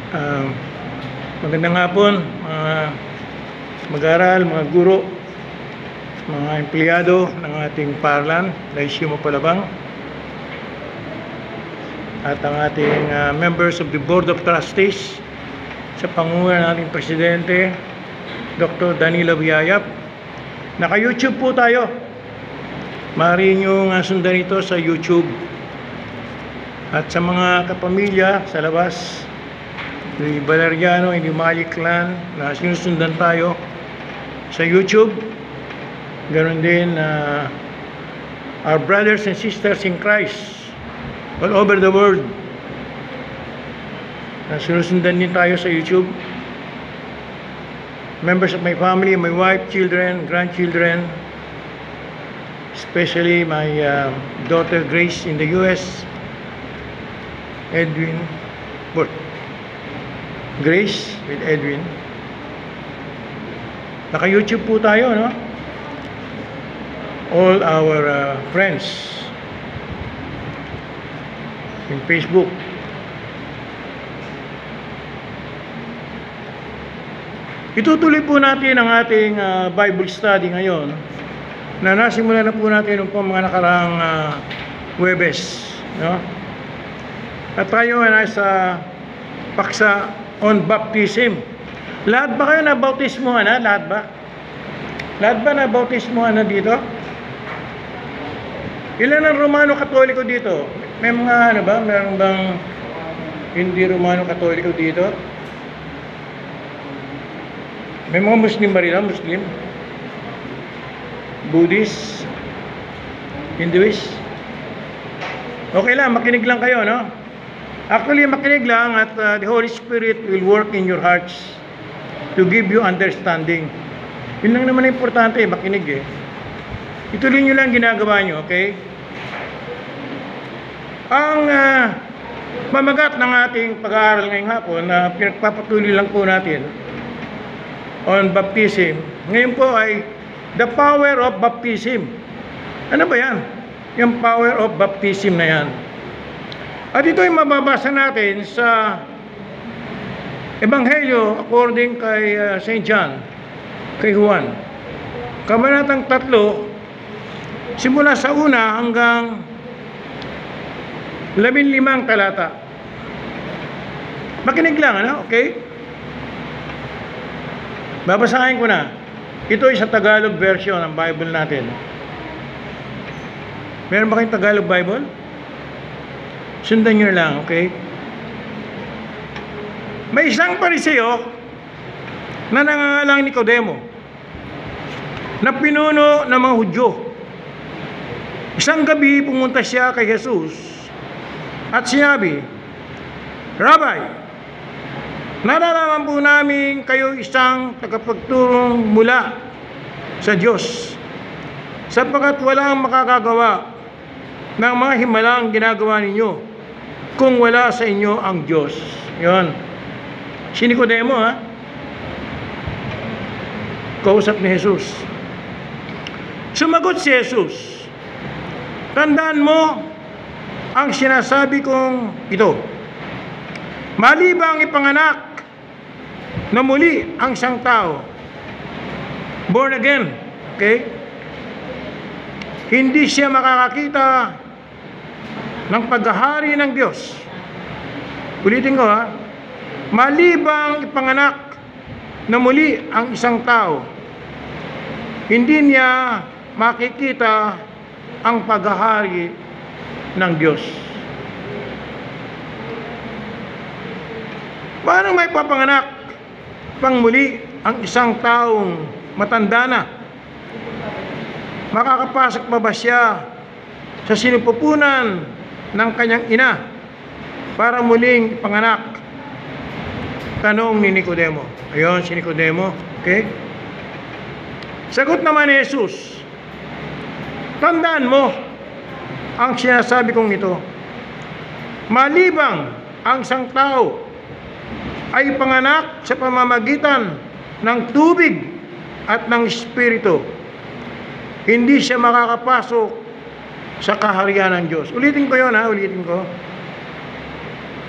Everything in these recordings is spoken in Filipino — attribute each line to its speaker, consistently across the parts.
Speaker 1: Ah, Magandang hapon, mga mag-aaral, mga guro, mga empleyado ng ating paaralan, Laisyo Mapalabang, at ang ating members of the Board of Trustees sa pangunguna ng ating Presidente, Dr. Danilo Villayap. Naka-YouTube po tayo. Maaari nyo sundan ito sa YouTube. At sa mga kapamilya sa labas, ni Valeriano and the Mali Clan na sinusundan tayo sa YouTube. Ganon din our brothers and sisters in Christ all over the world na sinusundan din tayo sa YouTube. Members of my family, my wife, children, grandchildren, especially my daughter Grace in the US, Edwin, Grace with Edwin. Naka-YouTube po tayo, no? All our friends in Facebook. Itutuloy po natin ang ating Bible study ngayon na nasimulan na po natin noong mga nakaraang Huwebes, no? At tayo ay nasa paksa on baptism. Lahat ba kayo na-bautismohan na? Lahat ba? Lahat ba na-bautismohan na dito? Ilan ang Romano Katoliko dito? May mga ba? Meron bang hindi Romano Katoliko dito? May mga Muslim ba rin? Muslim? Buddhist? Hinduist? Okay lang, makinig lang kayo, no? Actually, makinig lang at the Holy Spirit will work in your hearts to give you understanding. Yun lang naman importante, makinig eh. Ituloy nyo lang ginagawa nyo, okay? Ang mamagat ng ating pag-aaral ngayong hapon na pinagpapatuloy lang po natin on baptism, ngayon po ay the power of baptism. Ano ba yan? Yung power of baptism na yan. At ito ay mababasa natin sa Ebanghelyo according kay St. John, kay Juan. Kabanatang 3, simula sa 1 hanggang 15 talata. Makinig lang, ano? Okay? Babasahin ko na. Ito ay sa Tagalog version ng Bible natin. Meron ba kayong Tagalog Bible? Sundan nyo lang, okay? May isang Pariseo na nangangalang Nicodemo na pinuno ng mga Hudyo. Isang gabi pumunta siya kay Jesus at sinabi, Rabbi, nalalaman po namin kayo isang tagapagturong mula sa Diyos sapagkat walang makakagawa ng mga himalang ginagawa ninyo kung wala sa inyo ang Diyos. Yun. Si Nicodemo, ha? Kausap ni Jesus. Sumagot si Jesus, tandaan mo ang sinasabi kong ito. Malibang ipanganak na muli ang isang tao, born again, okay? Hindi siya makakakita ng paghahari ng Diyos. Ulitin ko, ha? Malibang ipanganak na muli ang isang tao, hindi niya makikita ang paghahari ng Diyos. Paano may papanganak pang muli ang isang taong matanda na? Makakapasok pa ba siya sa sinupupunan ng kanyang ina para muling panganak? Tanong ni Nicodemo. Ayun si Nicodemo, okay? Sagot naman ni Jesus, tandaan mo ang sinasabi kong ito. Malibang ang isang tao ay panganak sa pamamagitan ng tubig at ng Espiritu, hindi siya makakapasok sa kaharian ng Diyos. Ulitin ko yun, ha? Ulitin ko.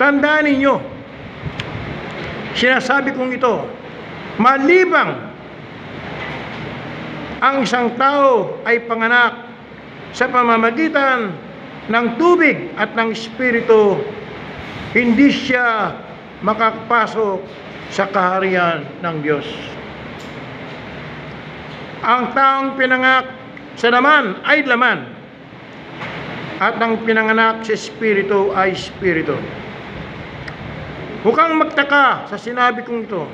Speaker 1: Tandaan ninyo, sinasabi kong ito, malibang ang isang tao ay panganak sa pamamagitan ng tubig at ng Espiritu, hindi siya makakapasok sa kaharian ng Diyos. Ang taong pinanganak sa laman ay laman, at ang pinanganak sa Espiritu ay Espiritu. Huwag kang magtaka sa sinabi kong ito.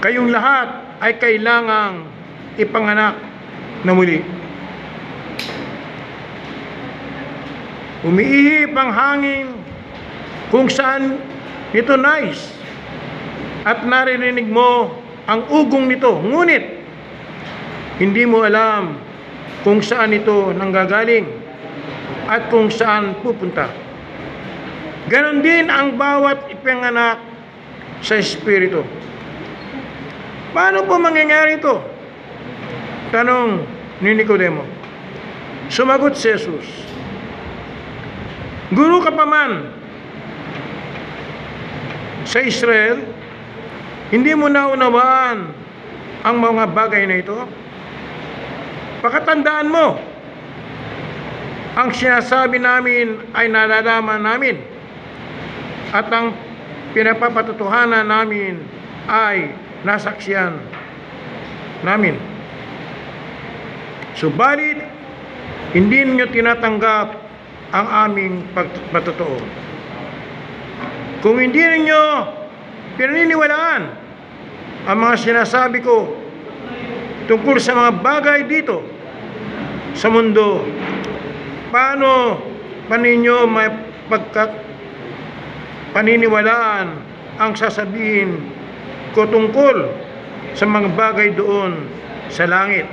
Speaker 1: Kayong lahat ay kailangang ipanganak na muli. Umiihip ang hangin kung saan ito nais, at naririnig mo ang ugong nito, ngunit hindi mo alam kung saan ito nanggagaling at kung saan pupunta. Ganon din ang bawat ipinanganak sa Espiritu. Paano po mangyayari ito? Tanong ni Nicodemo. Sumagot si Jesus, Guro ka pa man sa Israel, hindi mo naunawaan ang mga bagay na ito? Pakatandaan mo, ang sinasabi namin ay nalalaman namin, at ang pinapapatutuhanan namin ay nasaksiyan namin. Subalit, hindi ninyo tinatanggap ang aming pagtotoo. Kung hindi ninyo pinaniniwalaan ang mga sinasabi ko tungkol sa mga bagay dito sa mundo, paano pa ninyo may paniniwalaan ang sasabihin ko tungkol sa mga bagay doon sa langit?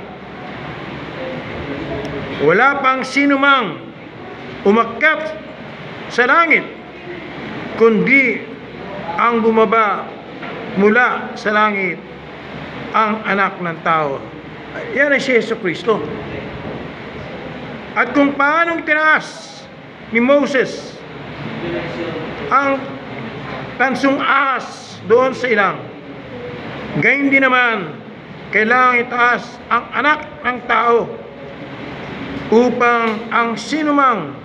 Speaker 1: Wala pang sinumang umakyat sa langit, kundi ang bumaba mula sa langit, ang anak ng tao. Yan ay si Jesucristo. At kung paanong tinaas ni Moses ang tansong ahas doon sa ilang, gayon din naman kailangan itaas ang anak ng tao, upang ang sinumang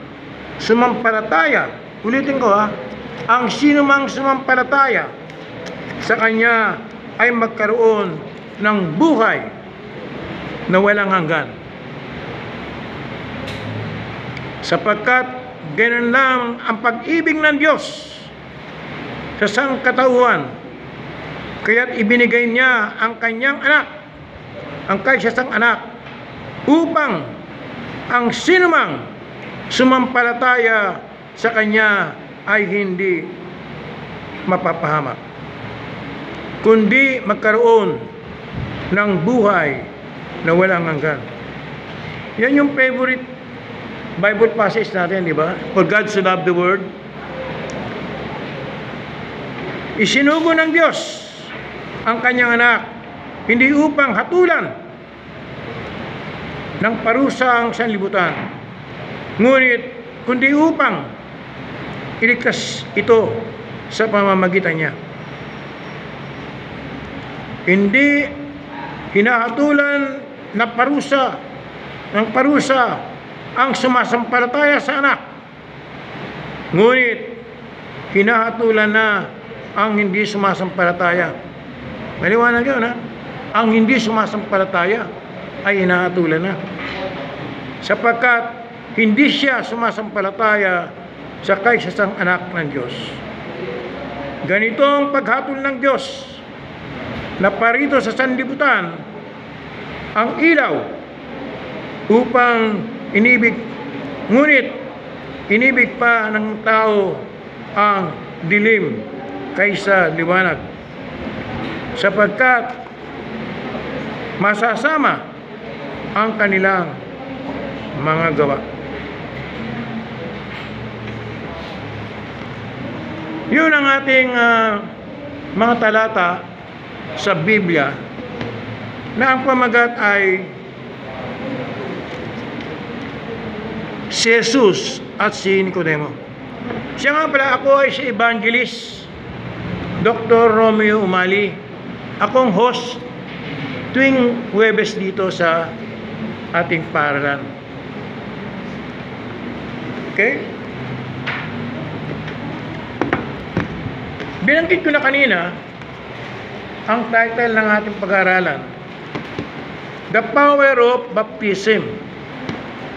Speaker 1: sumampalataya, ulitin ko ang sinumang sumampalataya sa Kanya ay magkaroon ng buhay na walang hanggan. Sapagkat ganun lang ang pag-ibig ng Diyos sa sangkatauhan, kaya't ibinigay niya ang Kanyang anak, ang kaisang anak, upang ang sinumang sumampalataya sa Kanya ay hindi mapapahamak, kundi magkaroon ng buhay na walang hanggan. Yan yung favorite Bible passage natin, di ba? For God so loved the world. Isinugo ng Diyos ang Kanyang anak, hindi upang hatulan ng parusa ang sanlibutan, ngunit kundi upang iligtas ito sa pamamagitan niya. Hindi hinahatulan ng parusa ang sumasampalataya sa anak, ngunit hinahatulan na ang hindi sumasampalataya. Maliwanag yun, ang hindi sumasampalataya ay hinahatulan na, sapagkat hindi siya sumasampalataya sa kaisang anak ng Diyos. Ganito ang paghatol ng Diyos na parito sa sanlibutan ang ilaw upang ngunit inibig pa ng tao ang dilim kaysa liwanag, sapagkat masasama ang kanilang mga gawa. Yun ang ating mga talata sa Biblia, na ang pamagat ay si Jesus at si Nicodemo. Siya nga pala, ako ay si evangelist Dr. Romeo Umali. Akong host tuwing Huwebes dito sa ating paaralan. Okay? Binanggit ko na kanina ang title ng ating pag-aaralan, The Power of Baptism.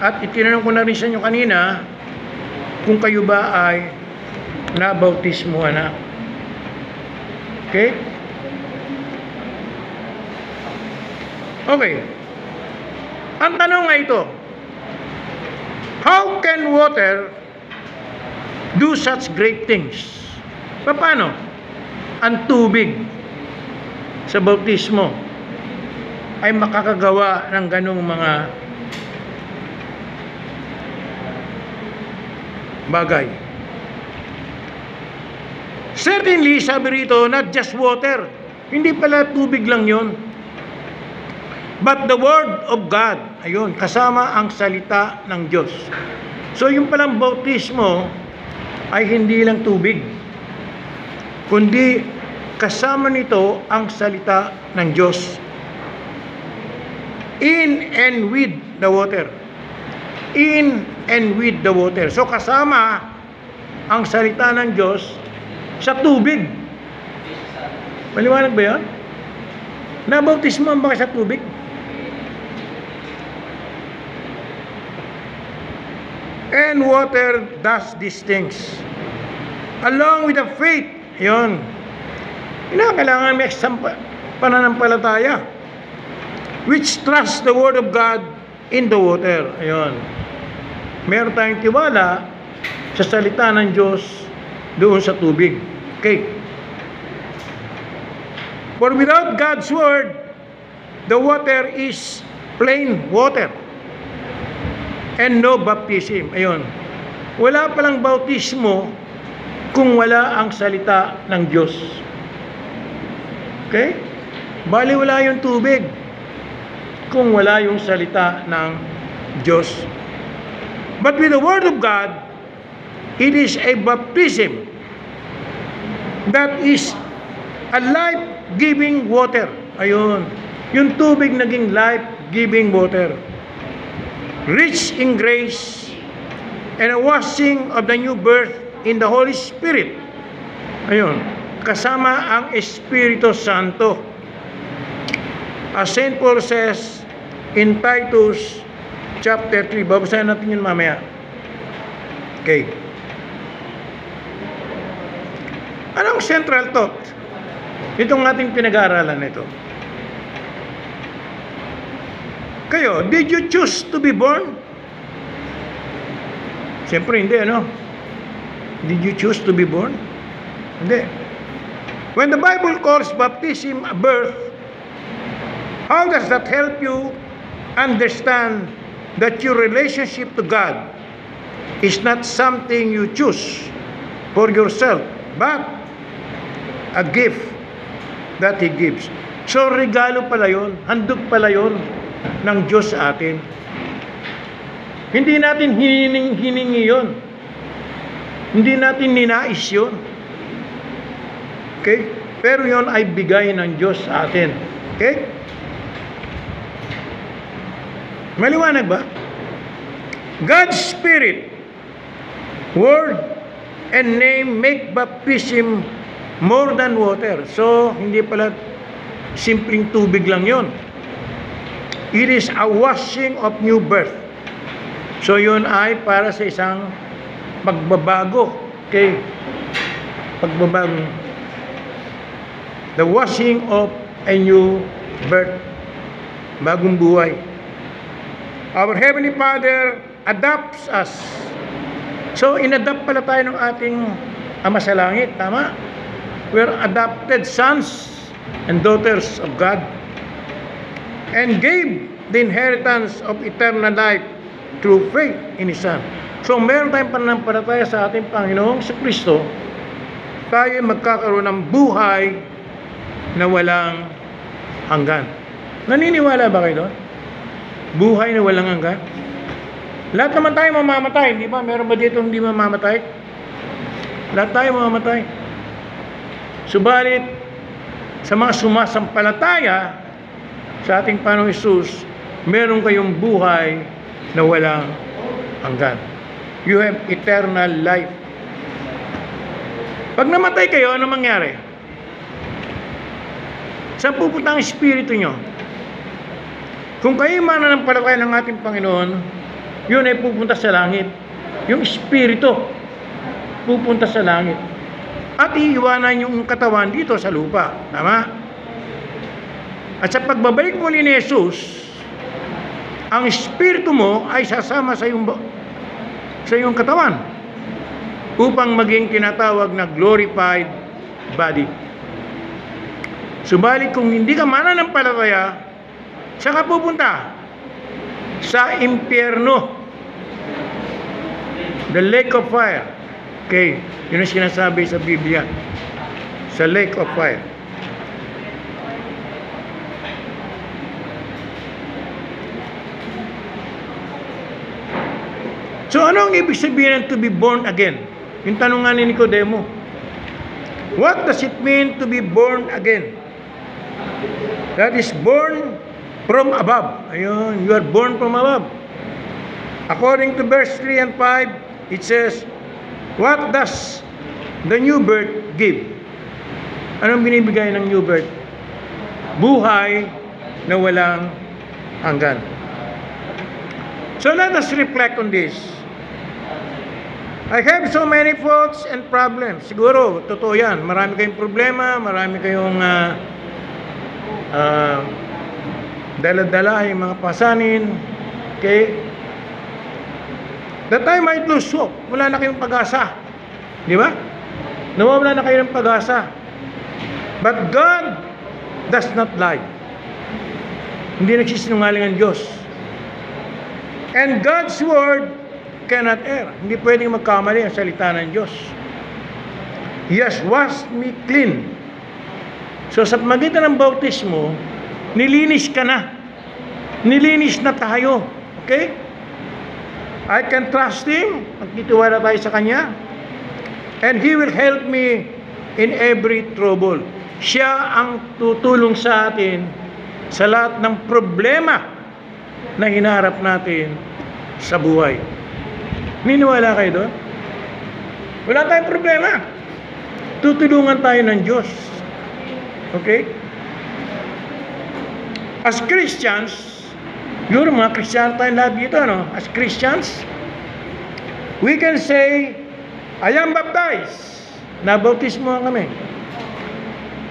Speaker 1: At itinanong ko na rin sa inyo kanina kung kayo ba ay nabautismo na. Okay? Okay. Ang tanong nga ito, how can water do such great things? Paano? Ang tubig sa bautismo ay makakagawa ng ganong mga bagay. Certainly, sabi rito, not just water. Hindi pala tubig lang yon. But the Word of God, ayun, kasama ang salita ng Diyos. So yung palang bautismo ay hindi lang tubig, kundi kasama nito ang salita ng Diyos. In and with the water. In and with the water. So kasama ang salita ng Diyos sa tubig. Maliwanag ba yan? Nabautismo ba sa tubig? And water does these things. Along with the faith, yun. Kailangan may pananampalataya, which trusts the Word of God in the water. Ayun. Meron tayong tiwala sa salita ng Diyos doon sa tubig. Okay. For without God's Word, the water is plain water. And no baptism. Ayun. Wala palang bautismo kung wala ang salita ng Diyos. Okay? Bali wala yung tubig kung wala yung salita ng Diyos. But with the Word of God, it is a baptism that is a life-giving water. Ayun. Yung tubig naging life-giving water. Rich in grace and a washing of the new birth in the Holy Spirit. Ayun, kasama ang Espiritu Santo. As St. Paul says in Titus chapter 3, babasahin natin yun mamaya. Okay. Anong central thought itong ating pinag-aaralan nito? Kayo, did you choose to be born? Siyempre hindi, ano? Did you choose to be born? Hindi. When the Bible calls baptism a birth, how does that help you understand that your relationship to God is not something you choose for yourself, but a gift that He gives? So, regalo pala yun, handog pala yun ng Diyos sa atin. Hindi natin hiningi yun. Hindi natin ninais yun. Okay? Pero yun ay bigay ng Diyos sa atin. Okay? Maliwanag ba? God's Spirit, Word, and name make baptism more than water. So, hindi pala simpleng tubig lang yun. It is a washing of new birth. So yun ay para sa isang pagbabago. Okay? Pagbabago. The washing of a new birth. Bagong buhay. Our Heavenly Father adopts us. So inadapt pala tayo ng ating Ama sa Langit. Tama? We're adopted sons and daughters of God. And gave the inheritance of eternal life through faith in His Son. So meron tayong pananampalataya sa ating Panginoong Kristo, tayo magkakaroon ng buhay na walang hanggan. Naniniwala ba kayo doon? Buhay na walang hanggan? Lahat naman tayo mamamatay, di ba? Meron ba dito hindi mamamatay? Lahat tayo mamamatay. Subalit, sa mga sumasampalataya sa ating Panginoong Hesus, meron kayong buhay na walang hanggan. You have eternal life. Pag namatay kayo, ano mangyari? Saan pupunta ang espiritu nyo? Kung kayo mananampalataya ng ating Panginoon, yun ay pupunta sa langit. Yung espiritu pupunta sa langit. At iiwanan yung katawan dito sa lupa. Tama? At sa pagbabalik muli ni Jesus, ang espiritu mo ay sasama sa iyong katawan upang maging tinatawag na glorified body. Subalit kung hindi ka mananampalataya, saan ka pupunta? Sa impyerno. The lake of fire. Okay, yun ang sinasabi sa Biblia. Sa lake of fire. So ano ang ibig sabihin ng to be born again? Yung tanong nga ni Nicodemo. What does it mean to be born again? That is born from above. Ayun, you are born from above. According to verse 3 and 5, it says, what does the new birth give? Anong binibigay ng new birth? Buhay na walang hanggan. So let us reflect on this. I have so many faults and problems. Siguro, totoo yan. Marami kayong problema, marami kayong dala-dala yung mga pasanin. Okay? That I might lose hope. Wala na kayong pag-asa. Di ba? Nawawala na kayo ng pag-asa. But God does not lie. Hindi nagsisinungaling ang Diyos. And God's word cannot err. Hindi pwedeng magkamali ang salita ng Diyos. He has washed me clean. So sa magitan ng bautismo, nilinis ka na. Nilinis na tayo. Okay? I can trust Him. Magtitiwala tayo sa Kanya. And He will help me in every trouble. Siya ang tutulong sa atin sa lahat ng problema na hinaharap natin sa buhay. Niniwala kayo doon? Wala tayong problema. Tutulungan tayo ng Diyos. Okay? As Christians, yun mga Kristiyano tayong lahat dito, no? As Christians, we can say, I am baptized. Nabautismo kami.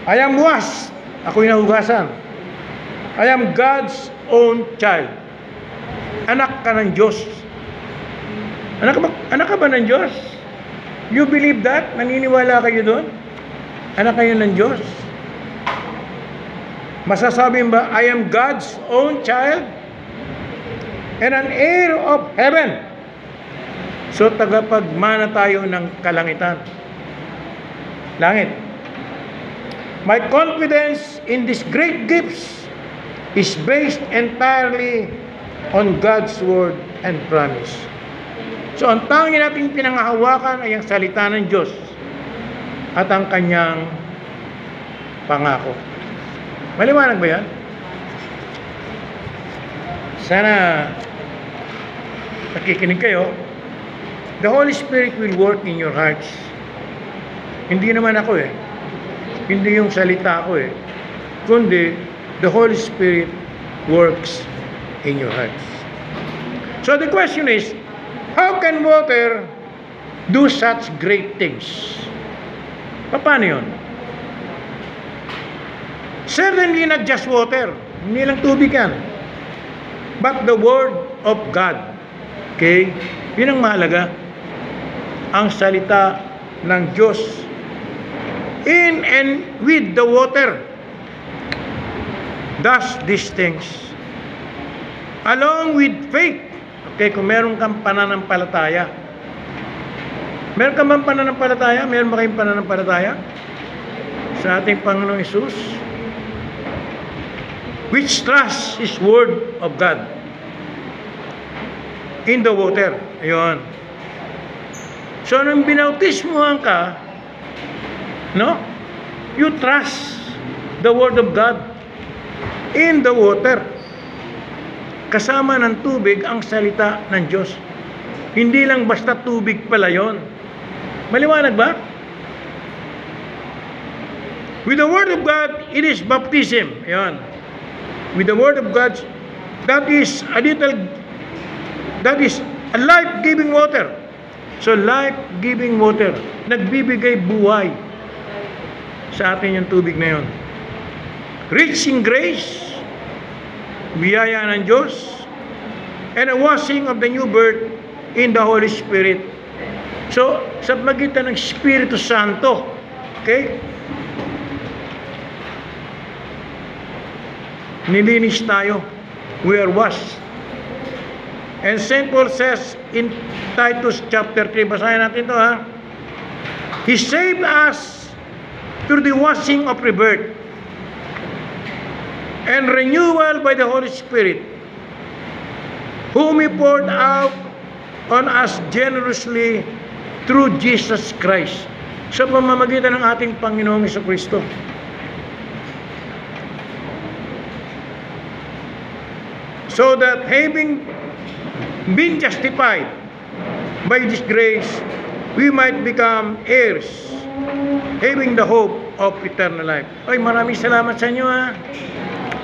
Speaker 1: I am washed. Ako'y nahugasan. I am God's own child. Anak ka ng Diyos. Anak ka ba ng Diyos? You believe that? Naniniwala kayo doon? Anak kayo ng Diyos? Masasabi ba, I am God's own child and an heir of heaven. So tagapagmana tayo ng kalangitan. Langit. My confidence in these great gifts is based entirely on God's word and promise. So ang tanging nating pinangahawakan ay ang salita ng Diyos at ang kanyang pangako. Maliwanag ba yan? Sana nakikinig kayo. The Holy Spirit will work in your hearts. Hindi naman ako Hindi yung salita ko kundi the Holy Spirit works in your hearts. So the question is, how can water do such great things? Paano yun? Certainly not just water. Hindi lang tubig yan. But the Word of God. Okay? Yun ang mahalaga. Ang salita ng Diyos. In and with the water does these things. Along with faith. Okay, kung meron kang pananampalataya. Meron ka bang pananampalataya? Meron ba kayong pananampalataya sa ating Panginoong Hesus? Which trust His Word of God in the water. Ayun. So, nung binautismuhan ka, no? you trust the Word of God in the water. Kasama ng tubig ang salita ng Diyos. Hindi lang basta tubig pala yon. Maliwanag ba? With the Word of God, it is baptism. Ayan. With the Word of God, that is a life-giving water. So, life-giving water. Nagbibigay buhay sa atin yung tubig na yun. Rich in grace, biyaya ng Diyos, and a washing of the new birth in the Holy Spirit. So, sa magitan ng Espiritu Santo, okay? Nilinis tayo. We are washed. And St. Paul says in Titus chapter 3, basahin natin ito ha. He saved us through the washing of rebirth and renewal by the Holy Spirit, whom He poured out on us generously through Jesus Christ. Sa pamamagitan ng ating Panginoong Jesucristo. So that having been justified by this grace, we might become heirs, having the hope of eternal life. Ay, maraming salamat sa inyo ha.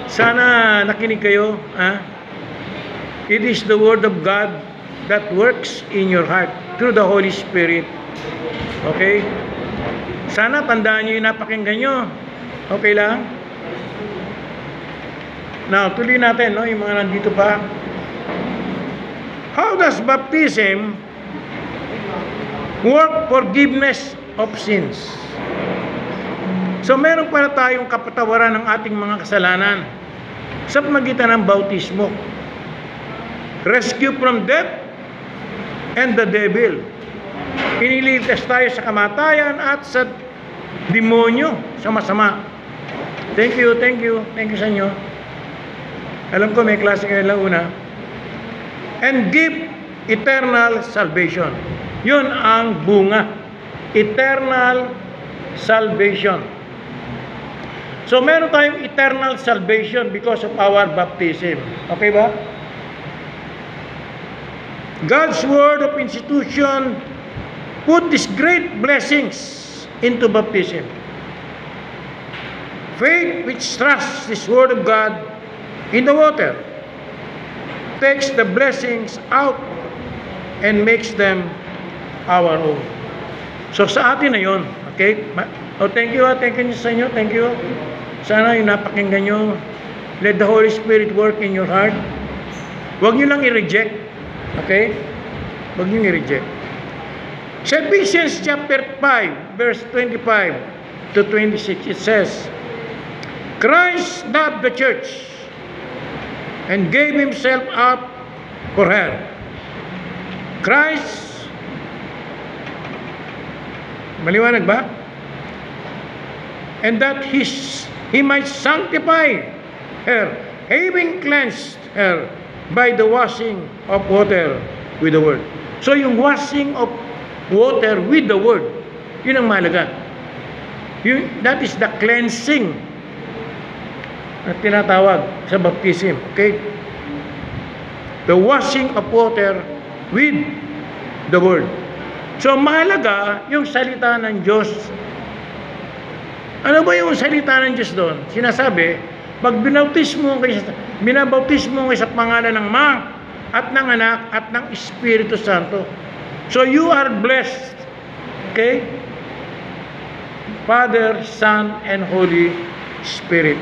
Speaker 1: Sana nakinig kayo. It is the Word of God that works in your heart through the Holy Spirit. Okay? Sana tandaan nyo yung napakinggan nyo. Okay lang? Now, tuloy natin, no? Yung mga nandito pa. How does baptism work forgiveness of sins? So, meron para tayong kapatawaran ng ating mga kasalanan sa pamagitan ng bautismo. Rescue from death and the devil. Iniligtas tayo sa kamatayan at sa demonyo, sa masama. Thank you sa inyo. Alam ko may klase kayo lang una. And give eternal salvation. Yun ang bunga. Eternal salvation. So meron tayong eternal salvation because of our baptism. Okay ba? God's word of institution put these great blessings into baptism. Faith which trusts this word of God in the water takes the blessings out and makes them our own. So sa atin na yun. Okay? Thank you sa inyo. Thank you. Sana yung napakinggan nyo. Let the Holy Spirit work in your heart. Huwag nyo lang i-reject. Okay? Huwag nyo i-reject. Sa Ephesians chapter 5, verse 25 to 26, it says, Christ loved the church and gave Himself up for her. Christ, maliwanag ba? And that He might sanctify her, having cleansed her by the washing of water with the word. So yung washing of water with the word, yun ang mahalaga. That is the cleansing na tinatawag sa baptism. Okay? The washing of water with the word. So mahalaga yung salita ng Diyos. Ano ba yung salita ng Diyos doon? Sinasabi, pag binabautismo kayo sa pangalan ng Ama at ng Anak at ng Espiritu Santo. So you are blessed. Okay? Father, Son, and Holy Spirit.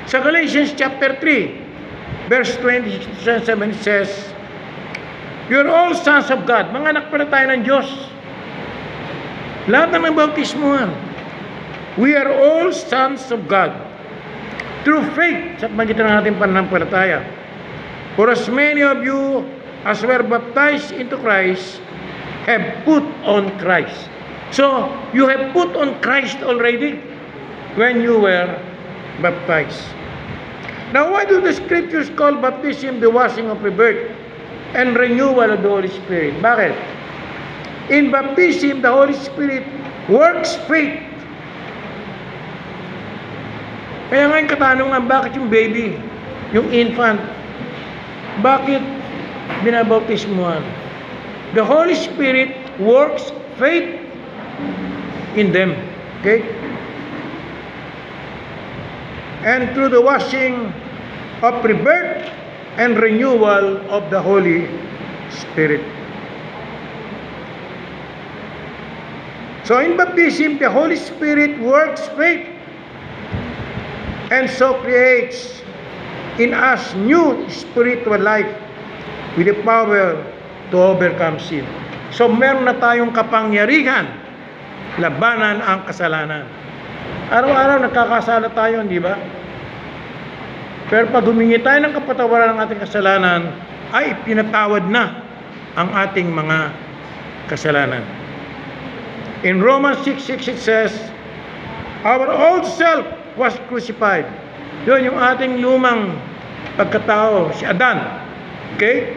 Speaker 1: Sa Galatians chapter 3, verse 27 says, You're all sons of God. Mga anak pala tayo ng Diyos. Lahat ng bautismuhan. We are all sons of God. Through faith, sa magitan ng ating pananampalataya. For as many of you as were baptized into Christ, have put on Christ. So, you have put on Christ already when you were baptized. Now, why do the scriptures call baptism the washing of rebirth and renewal of the Holy Spirit? Bakit? In baptism, the Holy Spirit works faith Kaya ngayon katanungan, bakit yung baby, yung infant, bakit binabautismuhan? The Holy Spirit works faith in them. Okay? And through the washing of rebirth and renewal of the Holy Spirit. So in baptism, the Holy Spirit works faith and so creates in us new spiritual life with the power to overcome sin. So meron na tayong kapangyarihan labanan ang kasalanan. Araw-araw nagkakasala tayo, di ba? Pero pag humingi tayo ng kapatawaran ng ating kasalanan, ay pinatawad na ang ating mga kasalanan. In Romans 6:6 it says, our old self was crucified. Yun yung ating lumang pagkatao, si Adan. Okay?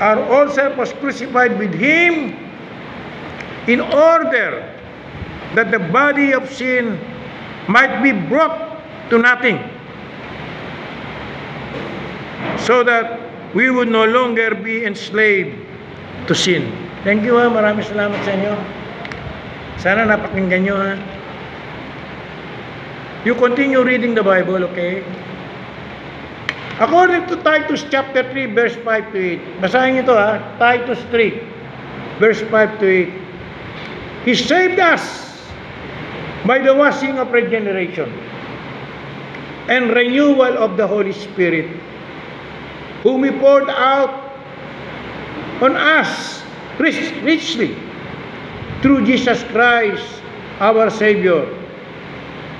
Speaker 1: Our old self was crucified with Him in order that the body of sin might be brought to nothing, so that we would no longer be enslaved to sin. Thank you, ha. Maraming salamat sa inyo. Sana napakinggan nyo, ha. You continue reading the Bible, okay? According to Titus chapter 3, verse 5 to 8. Basahin nyo ito, ha. Titus 3, verse 5 to 8. He saved us by the washing of regeneration and renewal of the Holy Spirit, whom He poured out on us richly through Jesus Christ our Savior,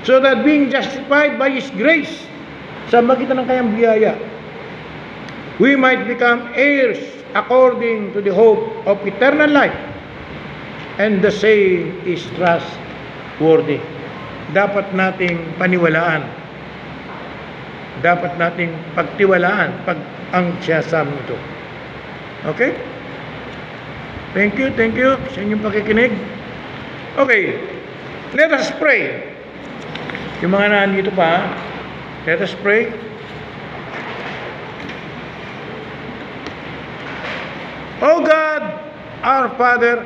Speaker 1: so that being justified by His grace, sa magitan ng kanyang biyaya, we might become heirs according to the hope of eternal life, and the same is trustworthy. Dapat nating paniwalaan, dapat nating pagtiwalaan pag ang siyasam ito. Okay? Thank you sa inyong pakikinig. Okay, let us pray. Yung mga nandito pa, let us pray. Oh God, our Father,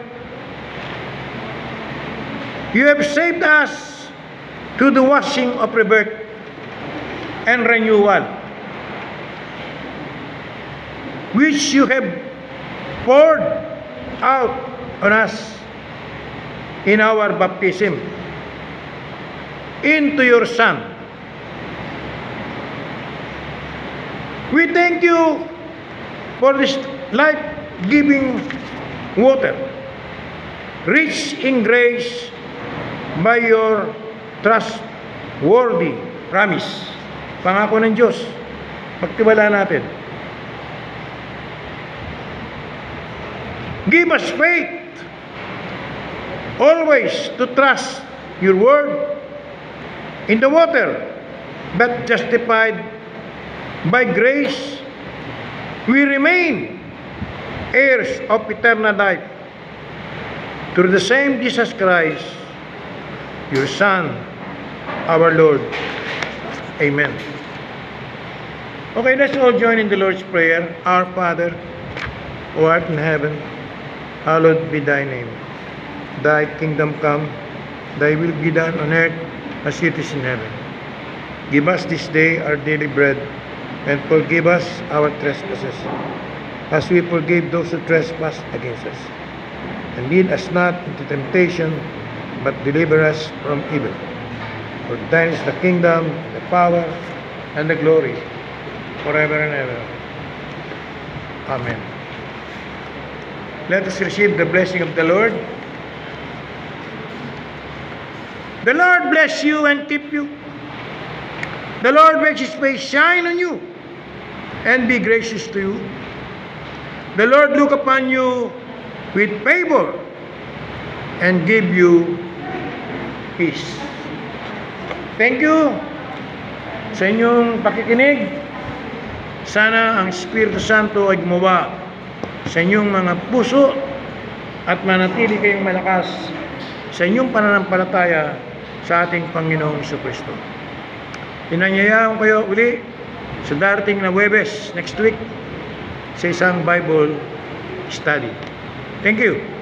Speaker 1: You have saved us through the washing of rebirth and renewal, which You have poured out on us in our baptism into Your Son. We thank You for this life-giving water, rich in grace by Your trustworthy promise. Pangako ng Diyos, pagtiwala natin. Give us faith always to trust Your word in the water, but justified by grace, we remain heirs of eternal life through the same Jesus Christ, Your Son, our Lord. Amen. Okay, let's all join in the Lord's Prayer. Our Father, who art in heaven, hallowed be Thy name. Thy kingdom come, Thy will be done on earth as it is in heaven. Give us this day our daily bread, and forgive us our trespasses, as we forgive those who trespass against us. And lead us not into temptation, but deliver us from evil. For Thine is the kingdom, the power, and the glory, forever and ever. Amen. Let us receive the blessing of the Lord. The Lord bless you and keep you. The Lord makes His face shine on you and be gracious to you. The Lord look upon you with favor and give you peace. Thank you sa inyong pakikinig. Sana ang Espiritu Santo ay gumawa sa inyong mga puso at manatili kayong malakas sa inyong pananampalataya sa ating Panginoong Jesucristo. Inanyayahan ko kayo uli sa darating na Huwebes next week sa isang Bible study. Thank you.